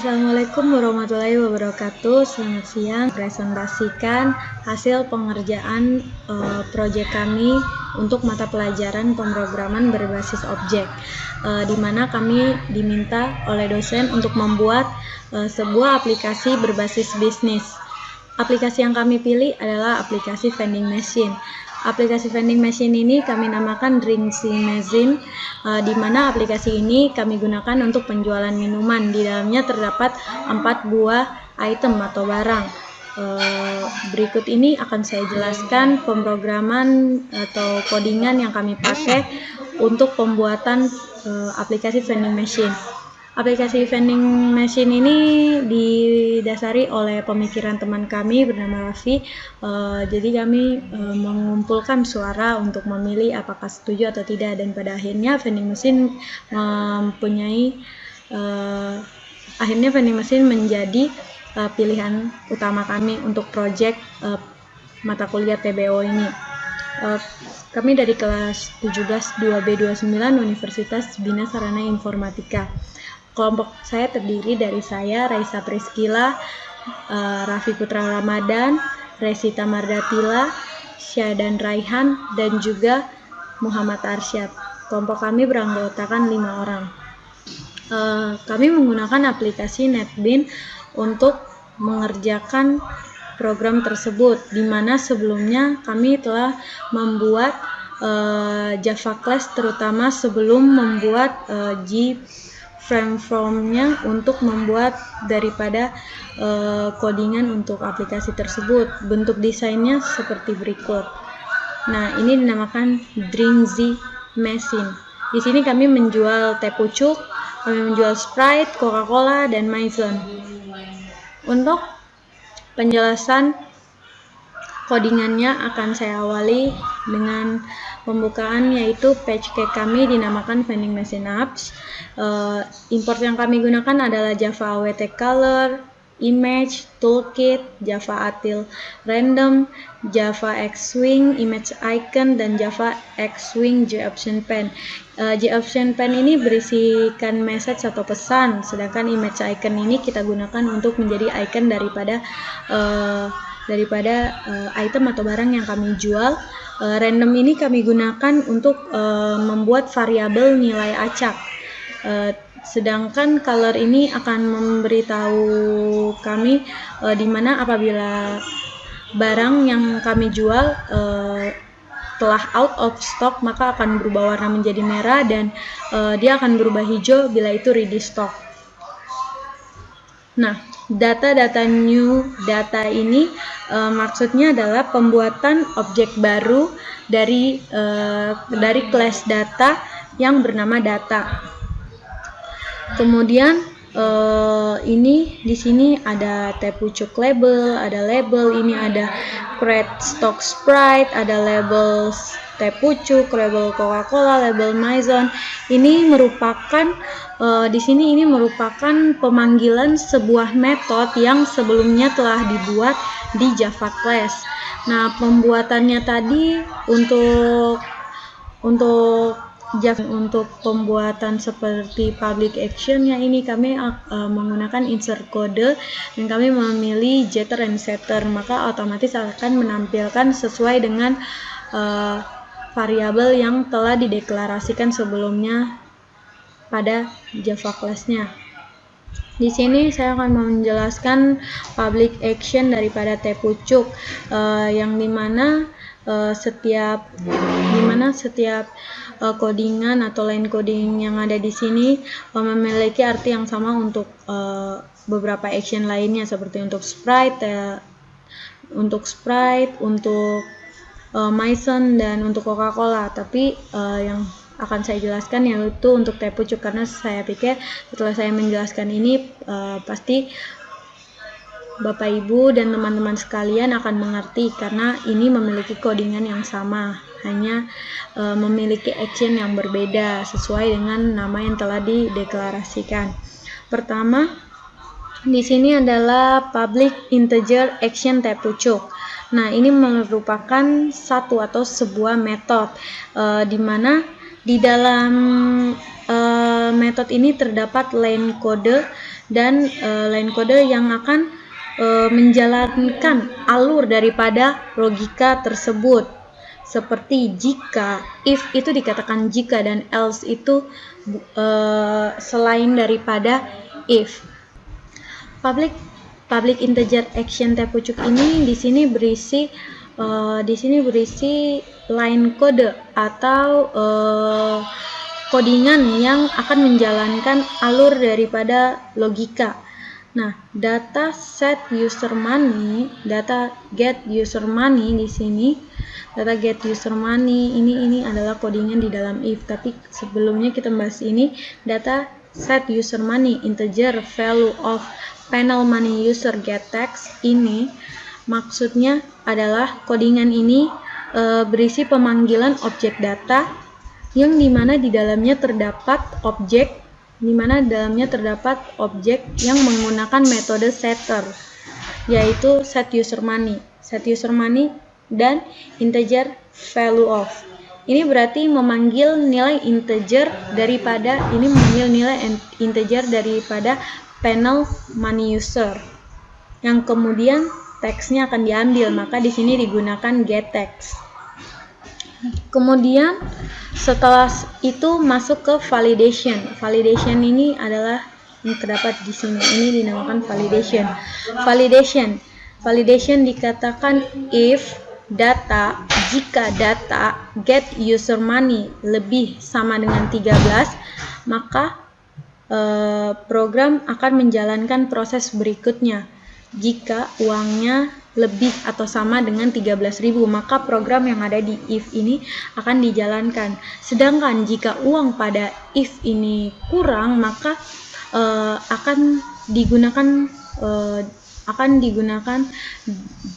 Assalamualaikum warahmatullahi wabarakatuh. Selamat siang. Presentasikan hasil pengerjaan proyek kami untuk mata pelajaran pemrograman berbasis objek, di mana kami diminta oleh dosen untuk membuat sebuah aplikasi berbasis bisnis. Aplikasi yang kami pilih adalah aplikasi vending machine. Aplikasi vending machine ini kami namakan Drinkzy Machine, di mana aplikasi ini kami gunakan untuk penjualan minuman. Di dalamnya terdapat 4 buah item atau barang. Berikut ini akan saya jelaskan pemrograman atau codingan yang kami pakai untuk pembuatan aplikasi vending machine. Aplikasi vending machine ini didasari oleh pemikiran teman kami bernama Raffi. Jadi kami mengumpulkan suara untuk memilih apakah setuju atau tidak, dan pada akhirnya vending machine menjadi pilihan utama kami untuk proyek mata kuliah TBO ini. Kami dari kelas 17 2B29 Universitas Bina Sarana Informatika. Kelompok saya terdiri dari saya, Raisa Priskila, Raffi Putra Ramadan, Resita Mardatila, Syadan Raihan, dan juga Muhammad Arsyad. Kelompok kami beranggotakan 5 orang. Kami menggunakan aplikasi NetBeans untuk mengerjakan program tersebut, di mana sebelumnya kami telah membuat Java class, terutama sebelum membuat frame-nya untuk membuat daripada codingan untuk aplikasi tersebut. Bentuk desainnya seperti berikut. Nah, ini dinamakan Drinkzy Machine. Di sini kami menjual teh pucuk, kami menjual Sprite, Coca-Cola, dan Maison. Untuk penjelasan codingannya akan saya awali dengan pembukaan, yaitu page key kami dinamakan vending machine apps. Import yang kami gunakan adalah Java AWT Color, Image, Toolkit, Java Util Random, Java Xwing, Image Icon, dan Java Xwing JOption Pen. JOption Pen ini berisikan message atau pesan, sedangkan Image Icon ini kita gunakan untuk menjadi icon daripada item atau barang yang kami jual. Random ini kami gunakan untuk membuat variabel nilai acak. Sedangkan color ini akan memberitahu kami di mana apabila barang yang kami jual telah out of stock, maka akan berubah warna menjadi merah, dan dia akan berubah hijau bila itu ready stock. Nah, data new data ini maksudnya adalah pembuatan objek baru dari kelas data yang bernama data. Kemudian ini di sini ada teh pucuk label, ada label, ini ada create stock Sprite, ada label teh pucuk, label Coca-Cola, label Maison. Ini merupakan di sini ini merupakan pemanggilan sebuah metode yang sebelumnya telah dibuat di Java class. Nah, pembuatannya tadi untuk pembuatan seperti public action-nya ini kami menggunakan insert kode, dan kami memilih getter and setter, maka otomatis akan menampilkan sesuai dengan variabel yang telah dideklarasikan sebelumnya pada Java class-nya. Di sini saya akan menjelaskan public action daripada teh pucuk, yang dimana setiap codingan atau line coding yang ada di sini memiliki arti yang sama untuk beberapa action lainnya, seperti untuk Sprite, untuk Maison, dan untuk Coca-Cola. Tapi yang akan saya jelaskan yaitu untuk teh pucuk, karena saya pikir setelah saya menjelaskan ini pasti Bapak Ibu dan teman-teman sekalian akan mengerti, karena ini memiliki codingan yang sama, hanya memiliki action yang berbeda sesuai dengan nama yang telah dideklarasikan. Pertama, di sini adalah public integer action teh pucuk. Nah, ini merupakan satu atau sebuah metode di mana di dalam metode ini terdapat line kode dan line kode yang akan menjalankan alur daripada logika tersebut. Seperti jika, if itu dikatakan jika, dan else itu selain daripada if. Public integer action Tepucuk ini di sini berisi line kode atau codingan yang akan menjalankan alur daripada logika. Nah, data set user money, data get user money di sini, data get user money ini adalah codingan di dalam if. Tapi sebelumnya kita bahas ini, data set user money integer value of panel money user get text ini maksudnya adalah codingan ini berisi pemanggilan objek data yang dimana di dalamnya terdapat objek yang menggunakan metode setter, yaitu set user money dan integer value of. Ini berarti memanggil nilai integer daripada panel money user, yang kemudian teksnya akan diambil, maka di sini digunakan get text. Kemudian setelah itu masuk ke validation. Validation ini adalah yang terdapat di sini. Ini dinamakan validation. Validation dikatakan jika data get user money lebih sama dengan 13, maka program akan menjalankan proses berikutnya. Jika uangnya lebih atau sama dengan 13.000, maka program yang ada di if ini akan dijalankan. Sedangkan jika uang pada if ini kurang, maka akan digunakan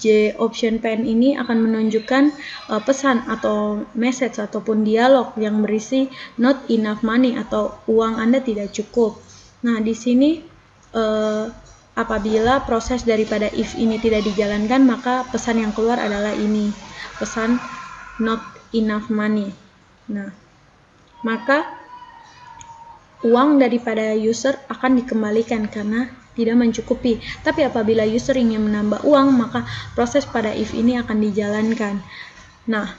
J option pen ini akan menunjukkan pesan atau message ataupun dialog yang berisi not enough money atau uang Anda tidak cukup. Nah, di sini apabila proses daripada if ini tidak dijalankan, maka pesan yang keluar adalah ini, pesan not enough money. Nah, maka uang daripada user akan dikembalikan karena tidak mencukupi. Tapi apabila user ingin menambah uang, maka proses pada if ini akan dijalankan. Nah,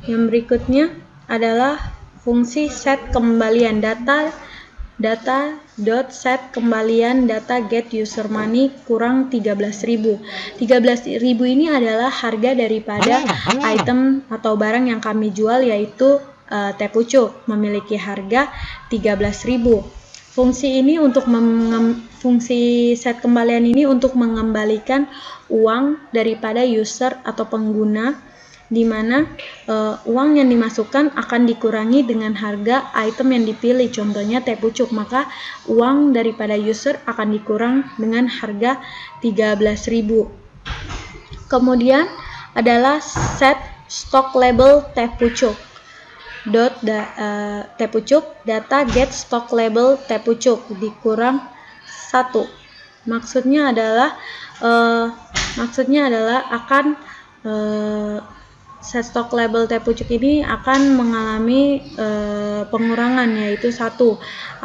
yang berikutnya adalah fungsi set kembalian data set kembalian data get user money kurang 13.000. 13.000 ini adalah harga daripada item atau barang yang kami jual, yaitu Tepucuk memiliki harga 13.000. Fungsi set kembalian ini untuk mengembalikan uang daripada user atau pengguna, di mana uang yang dimasukkan akan dikurangi dengan harga item yang dipilih, contohnya Tepucuk, maka uang daripada user akan dikurang dengan harga 13.000. Kemudian adalah set stock label Tepucuk. Tepucuk data get stock label Tepucuk dikurang 1. Maksudnya adalah akan set stock label Tepucuk ini akan mengalami pengurangan, yaitu 1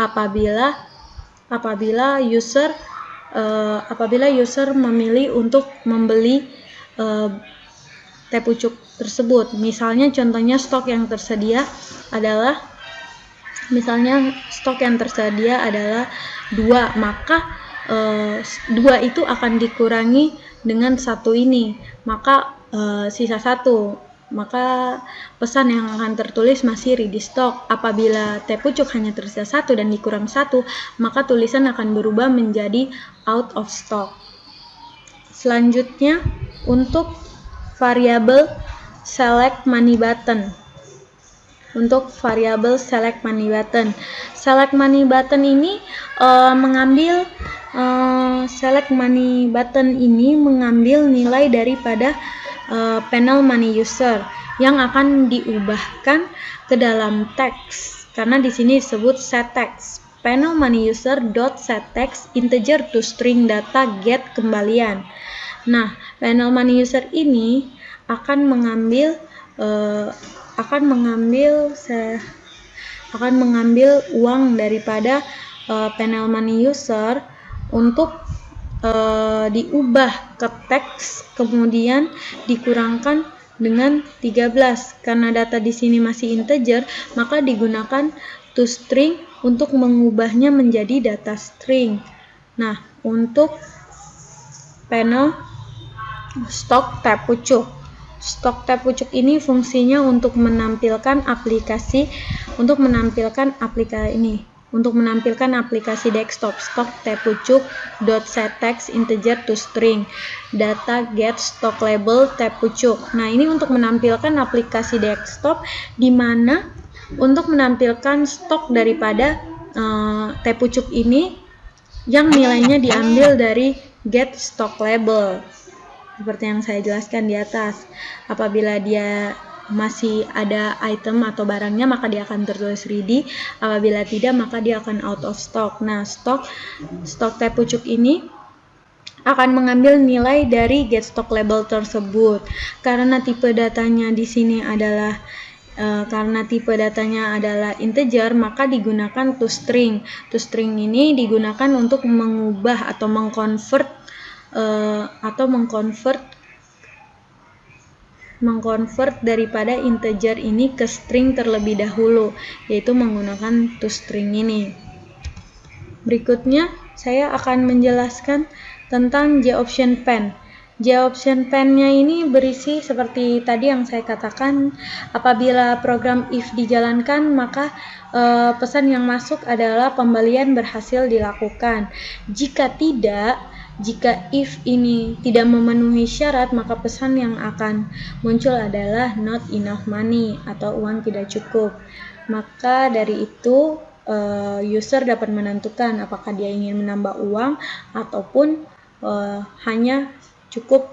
apabila user memilih untuk membeli Tepucuk tersebut. Misalnya contohnya stok yang tersedia adalah 2, maka 2 itu akan dikurangi dengan 1 ini, maka sisa 1. Maka pesan yang akan tertulis masih ready stock. Apabila Tepucuk hanya tersisa 1 dan dikurang 1, maka tulisan akan berubah menjadi out of stock. Selanjutnya untuk variabel select money button. Select money button ini mengambil nilai daripada panel money user yang akan diubahkan ke dalam teks, karena di sini disebut set text. Panel money user dot set text integer to string data get kembalian. Nah, panel money user ini akan mengambil uang daripada panel money user untuk diubah ke teks, kemudian dikurangkan dengan 13. Karena data di sini masih integer, maka digunakan toString untuk mengubahnya menjadi data string. Nah, untuk panel stok tab pucuk. Stok tab pucuk ini fungsinya untuk menampilkan aplikasi desktop. Stok tab pucuk .set text integer to string data get stock label tab pucuk. Nah, ini untuk menampilkan aplikasi desktop di mana untuk menampilkan stok daripada tab pucuk ini yang nilainya diambil dari get stock label. Seperti yang saya jelaskan di atas. Apabila dia masih ada item atau barangnya, maka dia akan tertulis ready. Apabila tidak, maka dia akan out of stock. Nah, stok tab pucuk ini akan mengambil nilai dari get stock label tersebut. Karena tipe datanya di sini adalah integer, maka digunakan toString. toString ini digunakan untuk mengubah atau mengkonvert daripada integer ini ke string terlebih dahulu, yaitu menggunakan toString ini. Berikutnya, saya akan menjelaskan tentang JOptionPan. JOptionPan-nya ini berisi seperti tadi yang saya katakan, apabila program if dijalankan, maka pesan yang masuk adalah pembelian berhasil dilakukan. Jika if ini tidak memenuhi syarat, maka pesan yang akan muncul adalah not enough money atau uang tidak cukup. Maka dari itu user dapat menentukan apakah dia ingin menambah uang ataupun hanya cukup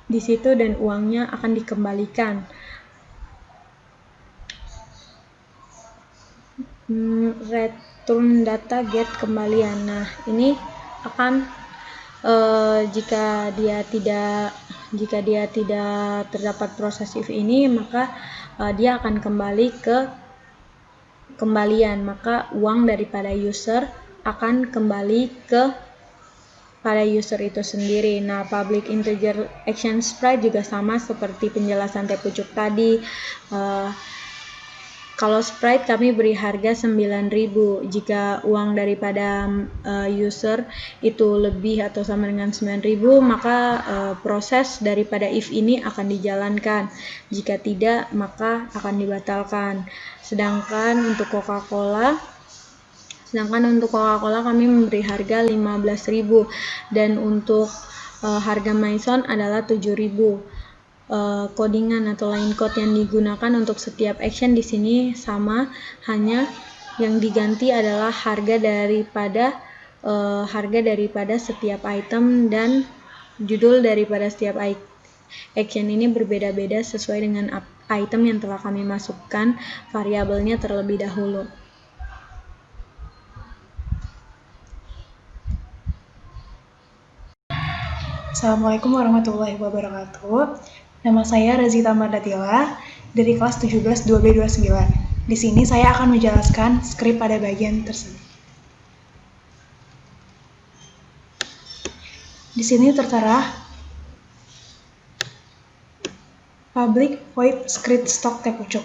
di situ dan uangnya akan dikembalikan. Return data get kembalian. Nah, ini akan jika dia tidak terdapat proses if ini, maka dia akan kembali ke kembalian, maka uang daripada user akan kembali ke pada user itu sendiri. Nah, public integer action sprite juga sama seperti penjelasan tab pucuk tadi. Kalau sprite kami beri harga 9.000. Jika uang daripada user itu lebih atau sama dengan 9.000, maka proses daripada if ini akan dijalankan. Jika tidak, maka akan dibatalkan. Sedangkan untuk Coca-Cola kami memberi harga 15.000 dan untuk harga Maison adalah 7.000. Codingan atau line code yang digunakan untuk setiap action di sini sama, hanya yang diganti adalah harga daripada setiap item dan judul daripada setiap action ini berbeda-beda sesuai dengan item yang telah kami masukkan variabelnya terlebih dahulu. Assalamualaikum warahmatullahi wabarakatuh. Nama saya Razita Mardatila dari kelas 17 2B29. Di sini saya akan menjelaskan skrip pada bagian tersebut. Di sini tertera public void script stock tab pucuk.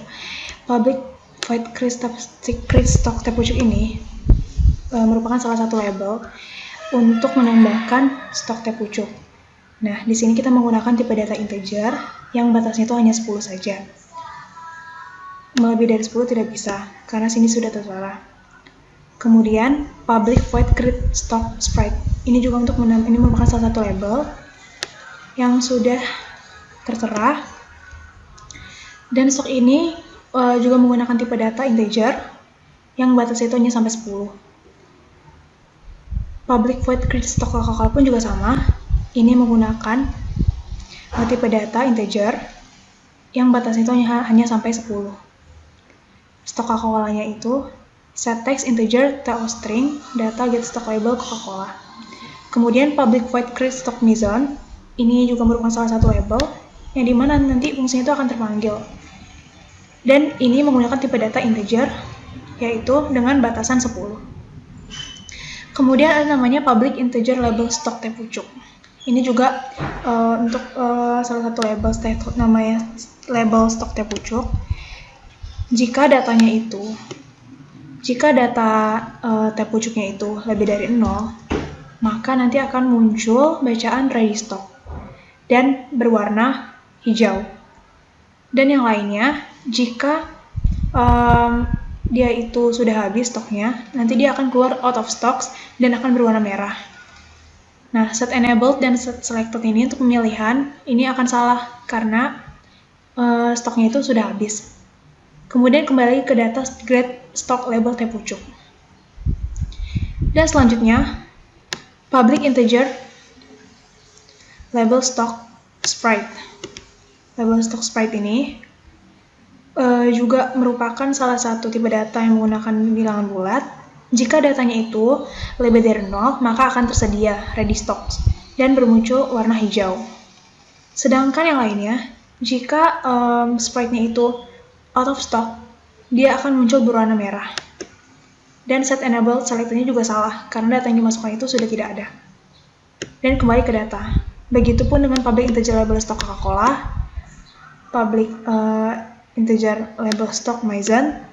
Public void script stock tab pucuk ini merupakan salah satu label untuk menambahkan stok tab pucuk. Nah, di sini kita menggunakan tipe data integer yang batasnya itu hanya 10 saja. Melebih dari 10 tidak bisa, karena sini sudah tertera. Kemudian, public void create stock sprite. Ini juga ini merupakan salah satu label yang sudah tertera. Dan stok ini juga menggunakan tipe data integer yang batasnya itu hanya sampai 10. Public void create stock Coca-Cola pun juga sama. Ini menggunakan tipe data integer yang batasnya itu hanya sampai 10. Stok Coca-Cola-nya itu set text integer toString data get stock label Coca-Cola. Kemudian public void create stock Maison, ini juga merupakan salah satu label yang dimana nanti fungsinya itu akan terpanggil. Dan ini menggunakan tipe data integer yaitu dengan batasan 10. Kemudian ada namanya public integer label stock Tepucuk. Ini juga untuk salah satu label namanya label stok Tepucuk. Jika data Tepucuknya itu lebih dari 0, maka nanti akan muncul bacaan ready stock dan berwarna hijau. Dan yang lainnya, jika dia itu sudah habis stoknya, nanti dia akan keluar out of stocks dan akan berwarna merah. Nah, set enabled dan set selected ini untuk pemilihan, ini akan salah karena stoknya itu sudah habis. Kemudian kembali ke data grade stock label Tepucuk. Dan selanjutnya, public integer label stock sprite. Label stock sprite ini juga merupakan salah satu tipe data yang menggunakan bilangan bulat. Jika datanya itu lebih dari 0, maka akan tersedia ready stocks dan bermuncul warna hijau. Sedangkan yang lainnya, jika sprite-nya itu out of stock, dia akan muncul berwarna merah. Dan set enabled selected-nya juga salah, karena data yang dimasukkan itu sudah tidak ada. Dan kembali ke data. Begitupun dengan public integer label stock Coca-Cola, public integer label stock Maizen,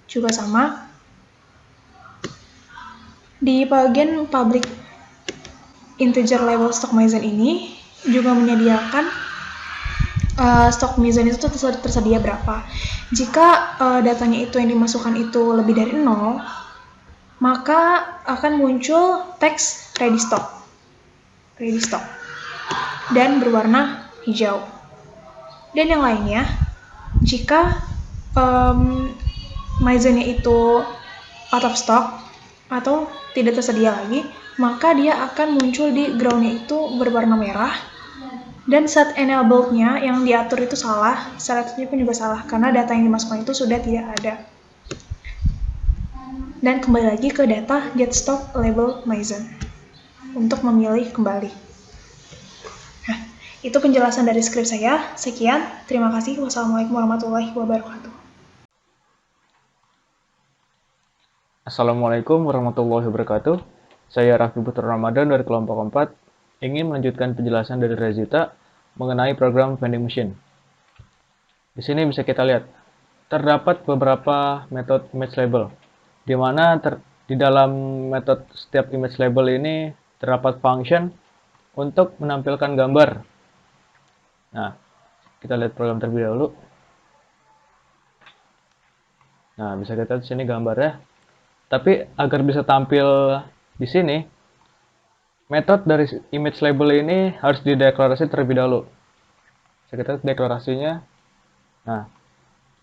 juga sama. Di bagian public integer label stock Maizen ini juga menyediakan stok Maizen itu tersedia berapa. Jika datanya itu yang dimasukkan itu lebih dari 0, maka akan muncul teks ready stock dan berwarna hijau. Dan yang lainnya, jika Maizennya itu out of stock atau tidak tersedia lagi, maka dia akan muncul di ground-nya itu berwarna merah. Dan set enablednya yang diatur itu salah, selectednya pun juga salah, karena data yang dimasukkan itu sudah tidak ada. Dan kembali lagi ke data get stock label Maizen untuk memilih kembali. Nah, itu penjelasan dari skrip saya. Sekian, terima kasih. Wassalamualaikum warahmatullahi wabarakatuh. Assalamualaikum warahmatullahi wabarakatuh. Saya Raffi Putra Ramadan dari kelompok 4 ingin melanjutkan penjelasan dari Rezita mengenai program vending machine. Di sini bisa kita lihat, terdapat beberapa metode image label, di mana di dalam metode setiap image label ini terdapat function untuk menampilkan gambar. Nah, kita lihat program terlebih dahulu. Nah, bisa kita lihat di sini gambarnya. Tapi agar bisa tampil di sini, metode dari image label ini harus dideklarasi terlebih dahulu. Kita lihat deklarasinya. Nah,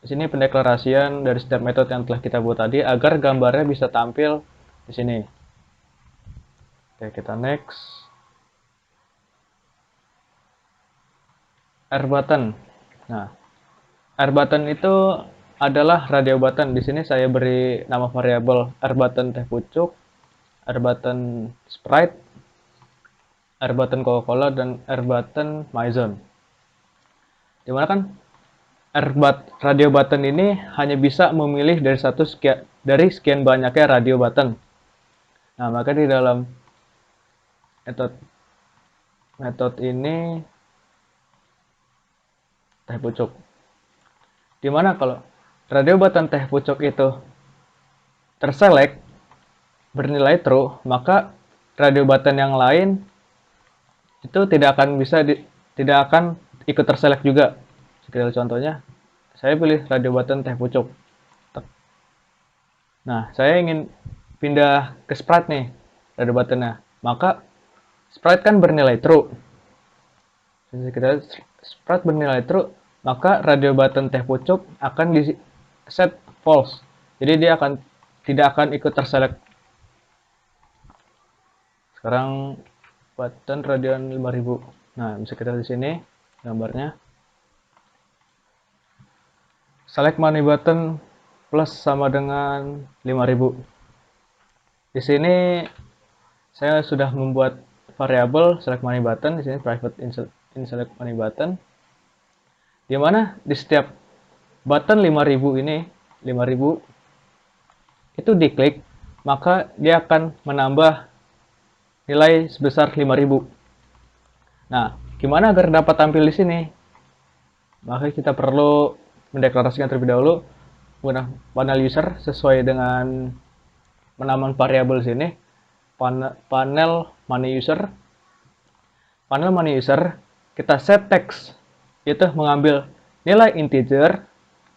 di sini pendeklarasian dari setiap metode yang telah kita buat tadi agar gambarnya bisa tampil di sini. Oke, kita next. R button. Nah, R button itu adalah radio button. Di sini saya beri nama variabel R button Tepucuk, R button Sprite, R button Coca-Cola, dan R button Maizen. Dimana kan radio button ini hanya bisa memilih dari sekian banyaknya radio button. Nah, maka di dalam metode ini Tepucuk. Dimana kalau radio button Tepucuk itu terselect bernilai true, maka radio button yang lain itu tidak akan ikut terselect juga. Sekitar contohnya, saya pilih radio button Tepucuk. Nah, saya ingin pindah ke Sprite nih, radio buttonnya. Maka Sprite kan bernilai true. Kita Sprite bernilai true, maka radio button Tepucuk akan di set false. Jadi dia tidak akan ikut terselect. Sekarang button Radeon 5000. Nah, bisa kita lihat di sini gambarnya. Select money button plus sama dengan 5000. Di sini saya sudah membuat variabel select money button, di sini private in select money button. Di mana di setiap button 5000 ini, 5000 itu diklik, maka dia akan menambah nilai sebesar 5.000. Nah, gimana agar dapat tampil di sini? Maka kita perlu mendeklarasikan terlebih dahulu menggunakan panel user sesuai dengan penamaan variabel sini. Panel money user. Panel money user, kita set text, itu mengambil nilai integer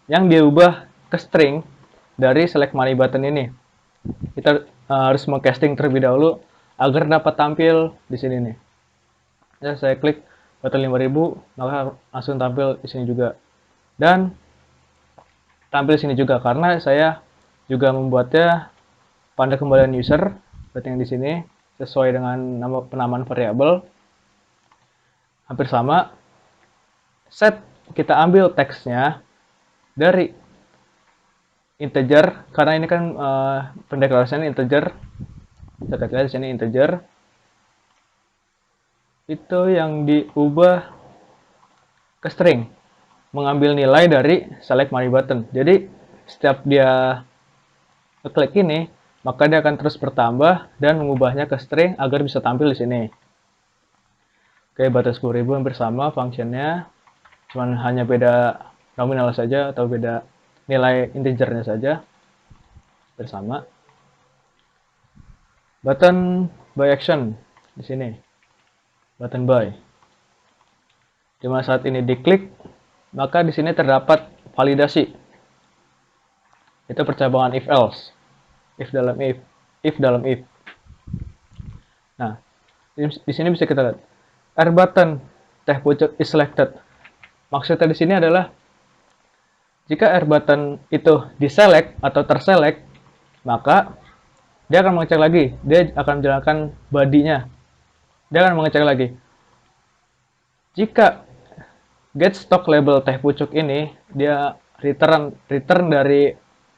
yang diubah ke string dari select money button ini. Kita harus mengcasting terlebih dahulu agar dapat tampil di sini nih. Ya, saya klik button 5.000, maka langsung tampil di sini juga. Dan tampil di sini juga karena saya juga membuatnya panel kembalian user, berarti yang di sini sesuai dengan nama penamaan variabel. Hampir sama. Set, kita ambil teksnya dari integer, karena ini kan pendeklarasian integer. Kita lihat di sini integer. Itu yang diubah ke string, mengambil nilai dari select money button. Jadi setiap dia klik ini, maka dia akan terus bertambah dan mengubahnya ke string agar bisa tampil di sini. Oke, batas 10.000 hampir sama functionnya, cuman hanya beda nominal saja atau beda nilai integernya saja, bersama. Button buy action di sini, button buy. Dimana saat ini diklik, maka di sini terdapat validasi. Itu percabangan if else, if dalam if. Nah, di sini bisa kita lihat R button teh pucuk is selected. Maksudnya di sini adalah jika R button itu diselect atau terselect, maka dia akan mengecek lagi. Dia akan menjalankan body-nya. Dia akan mengecek lagi. Jika get stock label teh pucuk ini dia return dari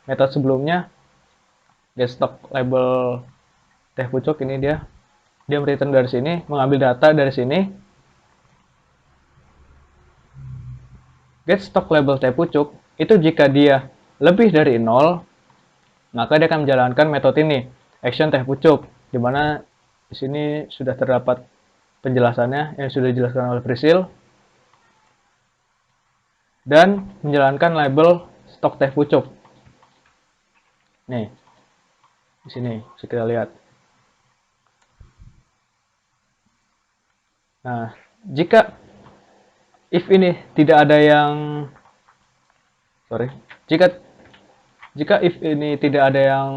metode sebelumnya, get stock label teh pucuk ini dia return dari sini, mengambil data dari sini. Get stock label teh pucuk itu jika dia lebih dari 0, maka dia akan menjalankan metode ini, action teh pucuk, di mana di sini sudah terdapat penjelasannya yang sudah dijelaskan oleh Priscil, dan menjalankan label stok teh pucuk. Nih, di sini bisa kita lihat. Nah, jika if ini tidak ada yang jika if ini tidak ada yang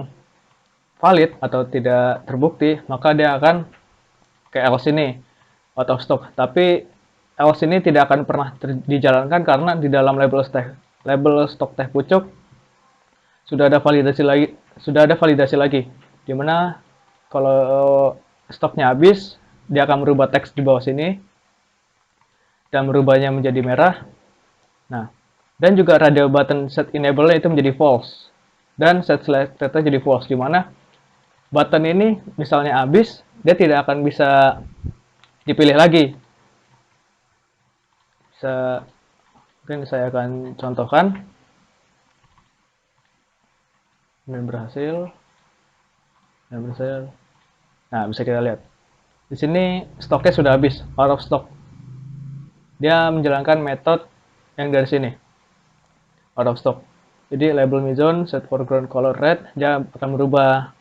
valid atau tidak terbukti, maka dia akan ke else ini, out of stock. Tapi else ini tidak akan pernah dijalankan karena di dalam label stok teh pucuk sudah ada validasi lagi, dimana kalau stoknya habis, dia akan merubah teks di bawah sini dan merubahnya menjadi merah. Nah, dan juga radio button set enable itu menjadi false dan set selected jadi false, dimana button ini misalnya habis, dia tidak akan bisa dipilih lagi. Mungkin saya akan contohkan. Dan berhasil. Nah, bisa kita lihat. Di sini stoknya sudah habis, out of stock. Dia menjalankan metode yang dari sini, out of stock. Jadi label mizone set foreground color red, dia akan merubah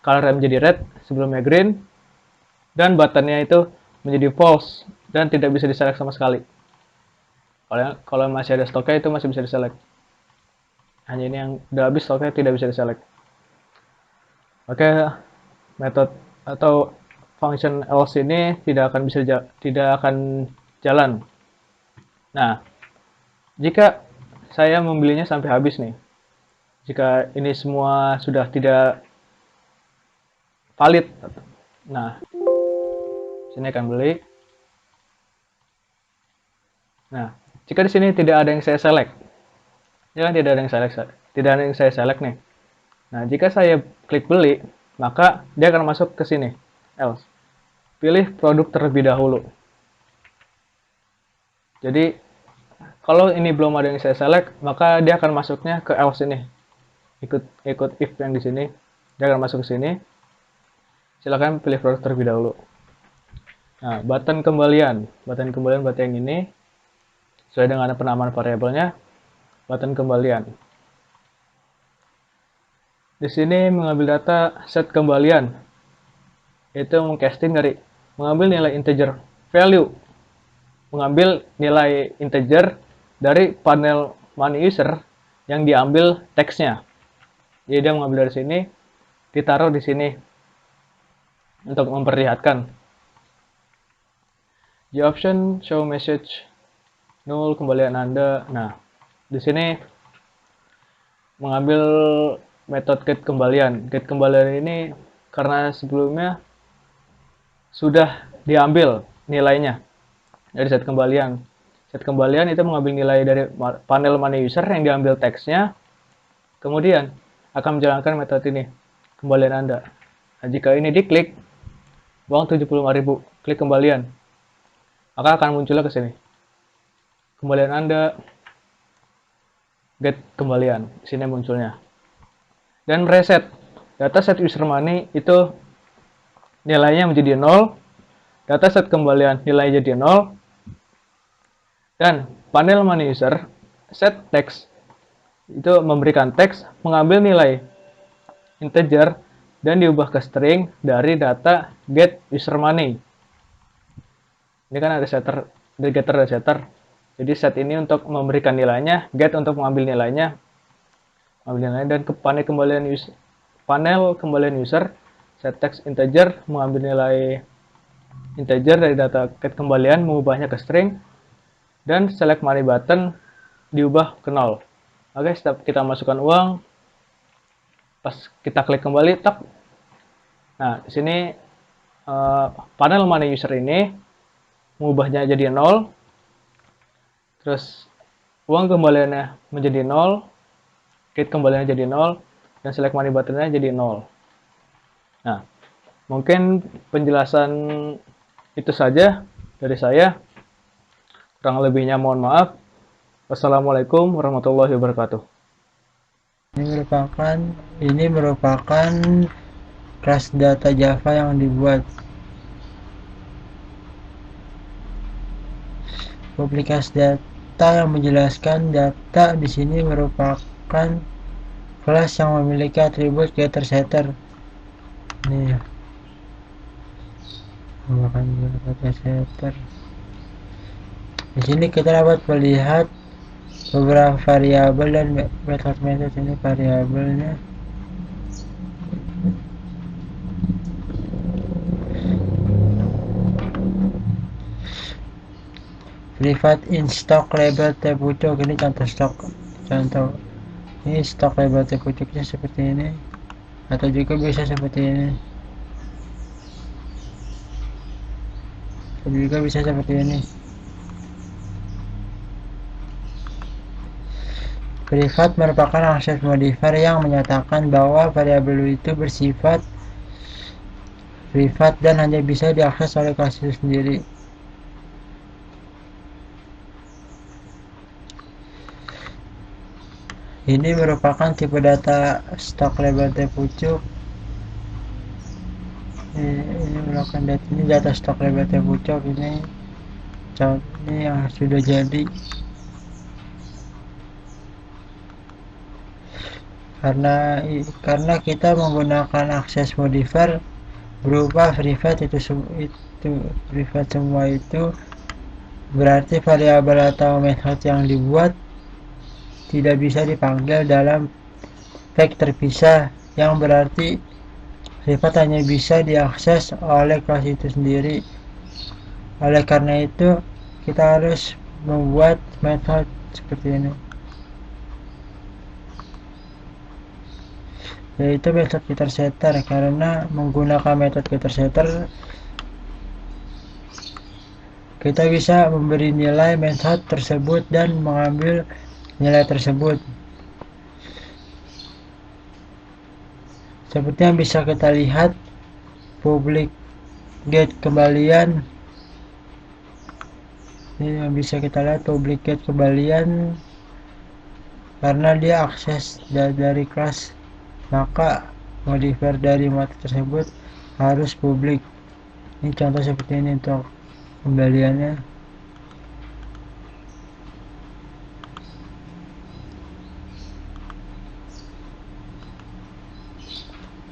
color menjadi red sebelumnya green, dan buttonnya itu menjadi false dan tidak bisa diselect sama sekali. Kalau masih ada stoknya itu masih bisa diselect. Hanya ini yang udah habis stoknya tidak bisa diselect. Oke, metode atau function else ini tidak akan jalan. Nah, jika saya membelinya sampai habis nih, jika ini semua sudah tidak valid, nah sini akan beli. Nah, jika di sini tidak ada yang saya select, ya kan tidak ada yang saya select nih. Nah, jika saya klik beli, maka dia akan masuk ke sini, else. Pilih produk terlebih dahulu. Jadi, kalau ini belum ada yang saya select, maka dia akan masuknya ke else ini. ikut if yang di sini, dia akan masuk ke sini. Silakan pilih proses terlebih dahulu. Nah, button kembalian berarti yang ini sesuai dengan penamaan variabelnya, button kembalian. Di sini mengambil data set kembalian, itu mengcasting dari mengambil nilai integer value, mengambil nilai integer dari panel money user yang diambil teksnya. Jadi dia mengambil dari sini, ditaruh di sini untuk memperlihatkan. The option show message null kembalian Anda. Nah, di sini mengambil metode get kembalian. Get kembalian ini karena sebelumnya sudah diambil nilainya dari set kembalian. Set kembalian itu mengambil nilai dari panel money user yang diambil teksnya, kemudian akan menjalankan metode ini, kembalian Anda. Nah, jika ini diklik, uang 75.000, klik kembalian, maka akan munculnya ke sini. Kembalian Anda, get kembalian, sini munculnya. Dan reset, data set user money itu nilainya menjadi 0, data set kembalian nilainya jadi 0, dan panel money user set text itu memberikan teks, mengambil nilai integer dan diubah ke string dari data get user money. Ini kan ada setter, ada getter dan setter. Jadi set ini untuk memberikan nilainya, get untuk mengambil nilainya, dan ke panel kembalian user set text integer, mengambil nilai integer dari data get kembalian, mengubahnya ke string, dan select money button diubah ke 0. Oke, setelah kita masukkan uang, pas kita klik kembali, tak. Nah, di sini panel money user ini mengubahnya jadi 0, terus uang kembaliannya menjadi 0, get kembaliannya jadi 0, dan select money buttonnya jadi 0. Nah, mungkin penjelasan itu saja dari saya. Kurang lebihnya mohon maaf. Wassalamualaikum warahmatullahi wabarakatuh. Ini merupakan kelas data Java yang dibuat. Publikasi data yang menjelaskan data di sini merupakan kelas yang memiliki atribut getter setter. Nih, merupakan getter setter. Di sini kita dapat melihat beberapa variabel dan metode ini variabelnya. Private in stock label pucuk, ini contoh ini stock label pucuknya seperti ini, atau juga bisa seperti ini, atau juga bisa seperti ini. Privat merupakan akses modifier yang menyatakan bahwa variabel itu bersifat privat dan hanya bisa diakses oleh kelas itu sendiri. Ini merupakan tipe data stock label pucuk. Ini merupakan data stock label pucuk. Ini yang sudah jadi. Karena kita menggunakan akses modifier berupa privat itu privat semua itu, berarti variabel atau metode yang dibuat tidak bisa dipanggil dalam tag terpisah, yang berarti privat hanya bisa diakses oleh kelas itu sendiri. Oleh karena itu kita harus membuat metode seperti ini, yaitu metode getter setter. Karena menggunakan metode getter setter kita bisa memberi nilai metode tersebut dan mengambil nilai tersebut. Seperti yang bisa kita lihat, public get kembalian, ini yang bisa kita lihat, public get kembalian karena dia akses dari kelas, maka modifier dari mata tersebut harus publik. Ini contoh seperti ini untuk kembaliannya.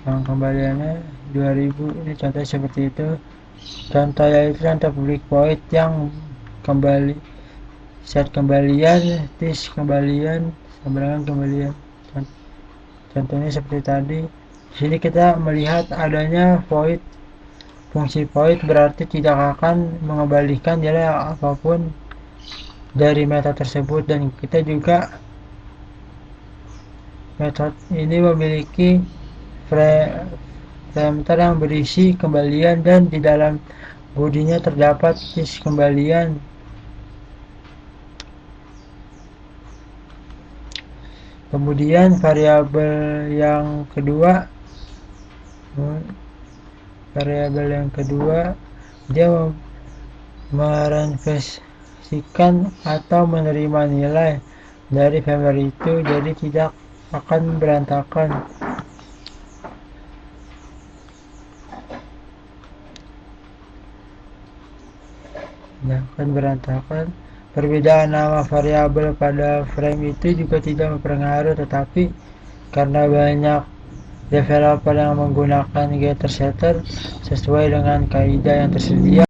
Kembaliannya 2000, ini contoh seperti itu. Contoh yaitu contoh public void yang kembali set kembalian, tis kembalian, sembarangan kembalian. Contohnya seperti tadi. Di sini kita melihat adanya void. Fungsi void berarti tidak akan mengembalikan nilai apapun dari metode tersebut, dan kita juga metode ini memiliki parameter yang berisi kembalian dan di dalam bodinya terdapat tis kembalian. Kemudian variabel yang kedua dia mereinvestasikan atau menerima nilai dari variabel itu, jadi tidak akan berantakan. Perbedaan nama variabel pada frame itu juga tidak berpengaruh, tetapi karena banyak developer yang menggunakan getter setter sesuai dengan kaidah yang tersedia,